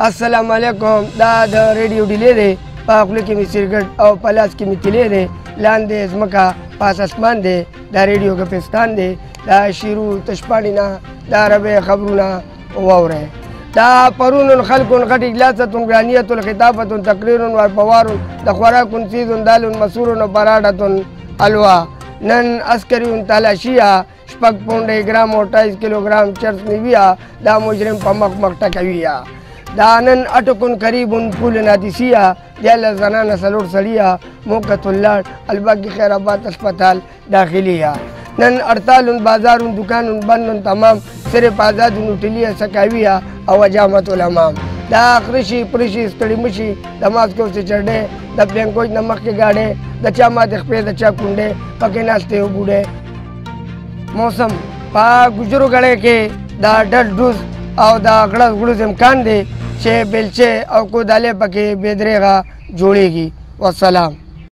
السلام علیکم. دا د ریډیو ډیلې دی، په خوله کې مې سرګټ او په لاس کې مې تیلې دی، لاندې ځمکه پاس اسمان دی، دا ریډیو ګپستان دی، دا شیرو تشپاڼې نه دا عربۍ خبرونه واورئ. دا پرون خلق غټ اجلاسة گرانیة الخطابة تقریر والفوار د خوراک چیز دال مسور پراټه حلوا نن عسکری تلاشیه شپږ پونډه ګرام او 28 کیلوګرام چرس نیویا دا مجرم په مخ ټکویا. دا نن اټکون قریب پول نادیسیه دیال زنانه سلوړ سړیا موقت الله الباقی خیر آباد اسپتال داخلیه. نن 48 بازار دکان بند تمام صرف آزاد نوټلیه سکاویه او جامعت الامام. دا خرشي پرشي ستړي مشي د ماسکو څخه چړډه د بلنکوج نمک کې گاډه د چا ماته خپې د چا کونډه پکې ناشته وبوډه. موسم په ګجرو غړې کې دا ډډ ډوز او دا غړس غړس امکان دی چې بلچه او کوداله پکې بيدريغه جوړيږي. والسلام.